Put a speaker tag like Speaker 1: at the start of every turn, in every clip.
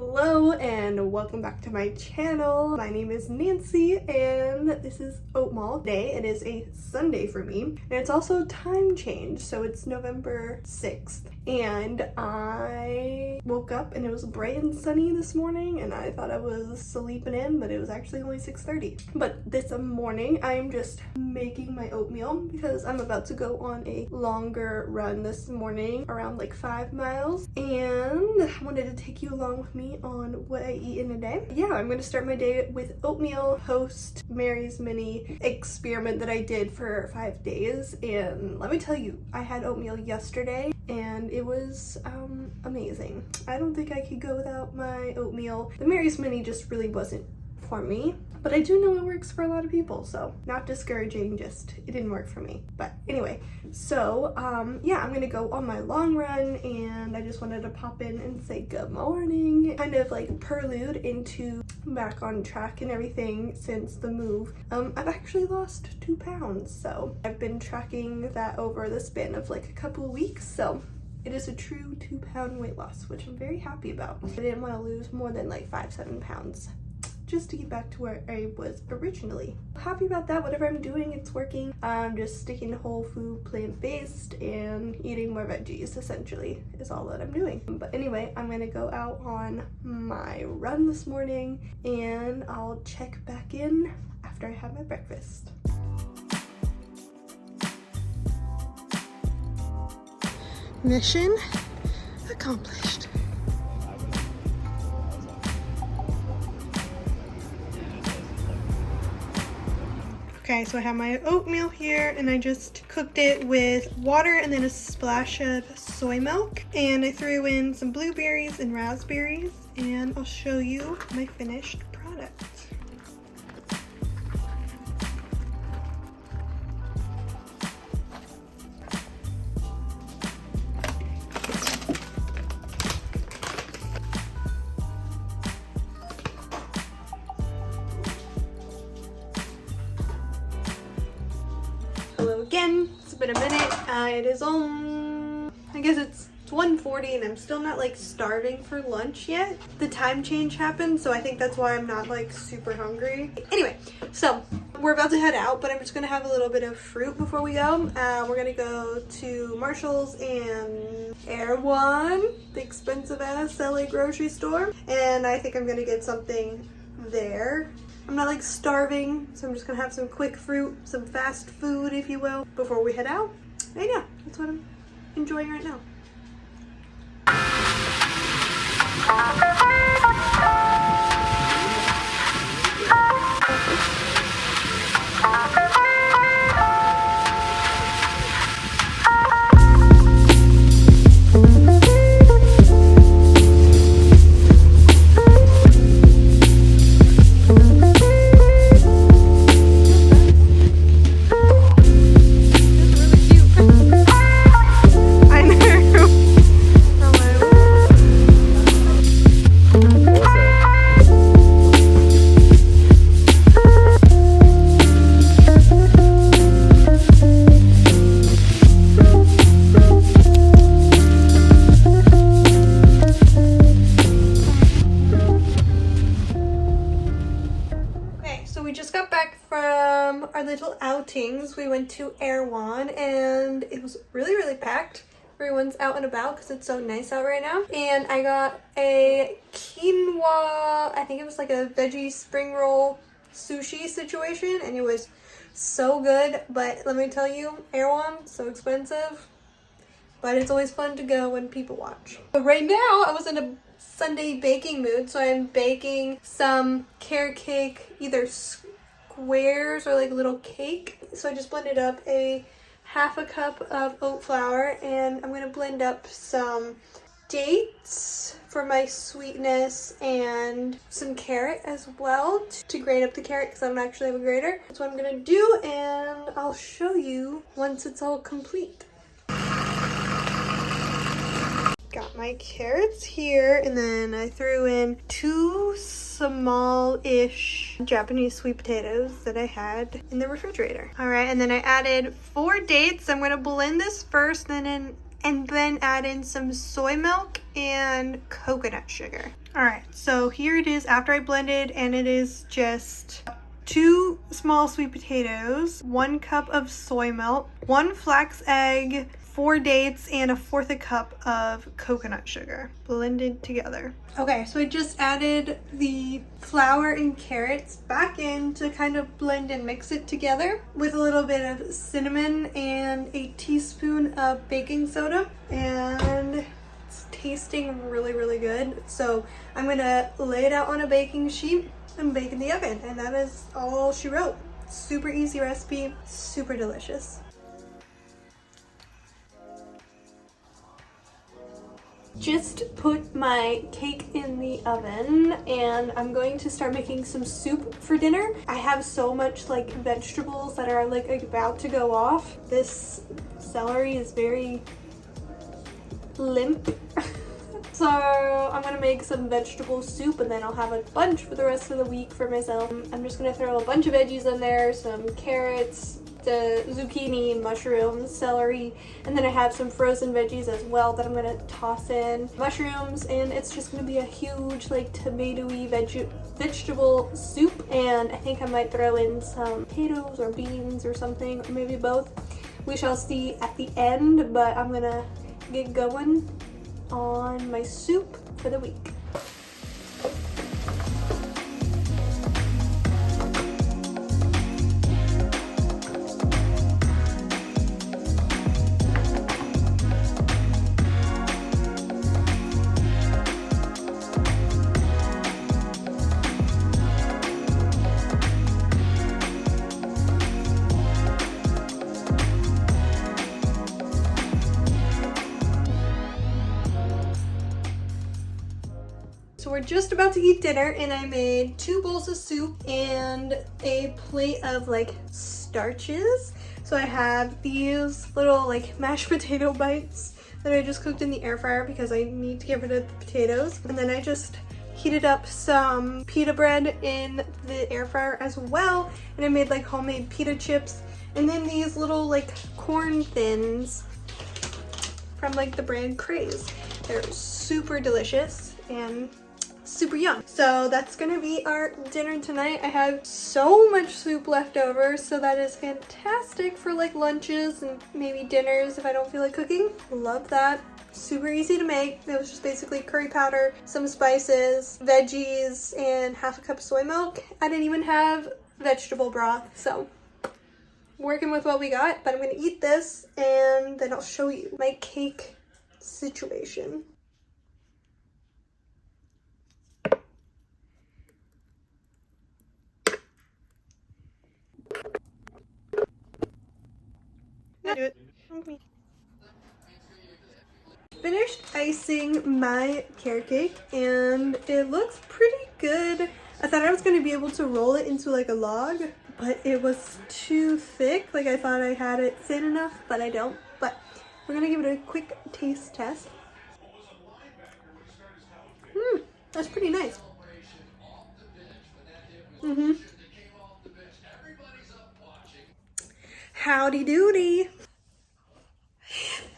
Speaker 1: Hello and welcome back to my channel. My name is Nancy and this is Oatmalk Day. It is a Sunday for me and it's also time change, so it's November 6th. And I woke up and it was bright and sunny this morning and I thought I was sleeping in, but it was actually only 6:30. But this morning I'm just making my oatmeal because I'm about to go on a longer run this morning, around like 5 miles, and I wanted to take you along with me on what I eat in a day. Yeah, I'm gonna start my day with oatmeal, host Mary's mini experiment that I did for 5 days, and let me tell you, I had oatmeal yesterday and it was amazing. I don't think I could go without my oatmeal. The Mary's mini just really wasn't for me, but I do know it works for a lot of people, so not discouraging, just it didn't work for me. But anyway, so yeah, I'm gonna go on my long run and I just wanted to pop in and say good morning, kind of like prelude into back on track and everything since the move. I've actually lost 2 pounds, so I've been tracking that over the span of like a couple of weeks, so it is a true 2-pound weight loss, which I'm very happy about. I didn't want to lose more than like 5-7 pounds just to get back to where I was originally. Happy about that. Whatever I'm doing, it's working. I'm just sticking to whole food, plant-based, and eating more veggies, essentially, is all that I'm doing. But anyway, I'm gonna go out on my run this morning and I'll check back in after I have my breakfast. Mission accomplished. Okay, so I have my oatmeal here and I just cooked it with water and then a splash of soy milk. And I threw in some blueberries and raspberries and I'll show you my finished product. Hello again, it's been a minute. It is I guess it's 1:40 and I'm still not like starving for lunch yet. The time change happened, so I think that's why I'm not like super hungry. Anyway, so we're about to head out, but I'm just gonna have a little bit of fruit before we go. We're gonna go to Marshall's and Erewhon, the expensive ass LA grocery store, and I think I'm gonna get something there. I'm not like starving, so I'm just gonna have some quick fruit, some fast food, if you will, before we head out. And yeah, that's what I'm enjoying right now. Our little outings. We went to Erewhon and it was really packed. Everyone's out and about because it's so nice out right now. And I got a quinoa, I think it was like a veggie spring roll sushi situation, and it was so good. But let me tell you, Erewhon, so expensive, but it's always fun to go when people watch. But right now I was in a Sunday baking mood, so I'm baking some carrot cake, either squares or like little cake. So I just blended up a half a cup of oat flour and I'm going to blend up some dates for my sweetness and some carrot as well to grate up the carrot because I don't actually have a grater. That's what I'm going to do and I'll show you once it's all complete. Got my carrots here and then I threw in 2 small-ish Japanese sweet potatoes that I had in the refrigerator. All right, and then I added 4 dates. I'm gonna blend this first and then add in some soy milk and coconut sugar. All right, so here it is after I blended, and it is just 2 small sweet potatoes, 1 cup of soy milk, 1 flax egg, 4 dates, and 1/4 cup of coconut sugar blended together. Okay, so I just added the flour and carrots back in to kind of blend and mix it together with a little bit of cinnamon and a teaspoon of baking soda, and it's tasting really, really good. So I'm gonna lay it out on a baking sheet and bake in the oven, and that is all she wrote. Super easy recipe, super delicious. Just put my cake in the oven, and I'm going to start making some soup for dinner. I have so much like vegetables that are like about to go off. This celery is very limp. So I'm gonna make some vegetable soup, and then I'll have a bunch for the rest of the week for myself. I'm just gonna throw a bunch of veggies in there, some carrots, the zucchini, mushrooms, celery, and then I have some frozen veggies as well that I'm gonna toss in. Mushrooms, and it's just gonna be a huge like tomatoey vegetable soup, and I think I might throw in some potatoes or beans or something, or maybe both. We shall see at the end, but I'm gonna get going on my soup for the week. So we're just about to eat dinner, and I made 2 bowls of soup and a plate of like starches. So I have these little like mashed potato bites that I just cooked in the air fryer because I need to get rid of the potatoes. And then I just heated up some pita bread in the air fryer as well. And I made like homemade pita chips. And then these little like corn thins from like the brand Craze. They're super delicious and super yum. So that's gonna be our dinner tonight. I have so much soup left over, so that is fantastic for like lunches and maybe dinners if I don't feel like cooking. Love that. Super easy to make. It was just basically curry powder, some spices, veggies, and 1/2 cup soy milk. I didn't even have vegetable broth, so working with what we got. But I'm gonna eat this, and then I'll show you my cake situation. Do it. Finished icing my carrot cake, and it looks pretty good. I thought I was going to be able to roll it into like a log, but it was too thick. Like I thought I had it thin enough, but I don't. But we're going to give it a quick taste test. That's pretty nice. Howdy doody.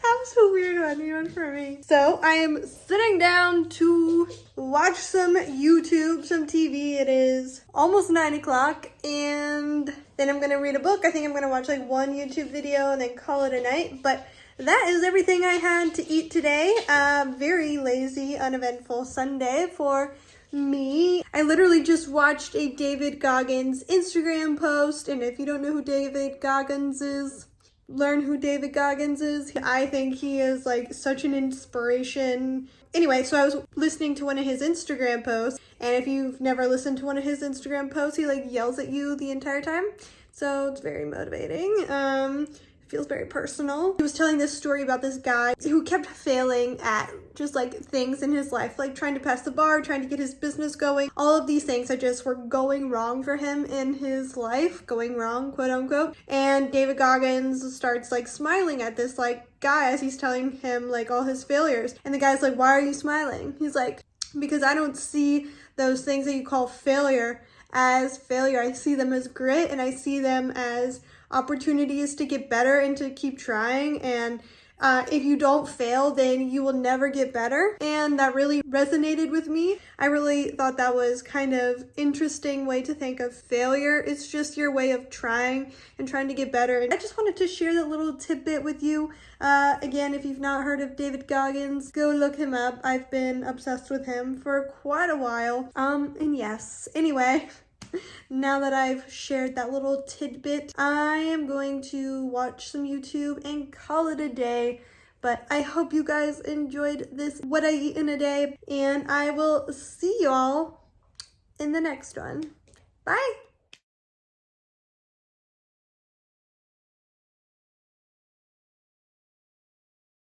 Speaker 1: That was a weird one, even for me. So I am sitting down to watch some YouTube, some TV. It is almost 9 o'clock, and then I'm gonna read a book. I think I'm gonna watch like 1 YouTube video and then call it a night. But that is everything I had to eat today. Very lazy, uneventful Sunday for me. I literally just watched a David Goggins Instagram post, and if you don't know who David Goggins is, learn who David Goggins is. I think he is like such an inspiration. Anyway, so I was listening to one of his Instagram posts, and if you've never listened to one of his Instagram posts, he like yells at you the entire time. So it's very motivating. Feels very personal. He was telling this story about this guy who kept failing at just like things in his life, like trying to pass the bar, trying to get his business going. All of these things that just were going wrong for him in his life, going wrong, quote unquote. And David Goggins starts like smiling at this like guy as he's telling him like all his failures. And the guy's like, "Why are you smiling?" He's like, "Because I don't see those things that you call failure as failure. I see them as grit, and I see them as opportunities to get better and to keep trying. And If you don't fail, then you will never get better. And that really resonated with me. I really thought that was kind of interesting way to think of failure. It's just your way of trying and trying to get better. And I just wanted to share that little tidbit with you. Again, if you've not heard of David Goggins, go look him up. I've been obsessed with him for quite a while. And yes, anyway. Now that I've shared that little tidbit, I am going to watch some YouTube and call it a day. But I hope you guys enjoyed this What I Eat in a Day, and I will see y'all in the next one. Bye!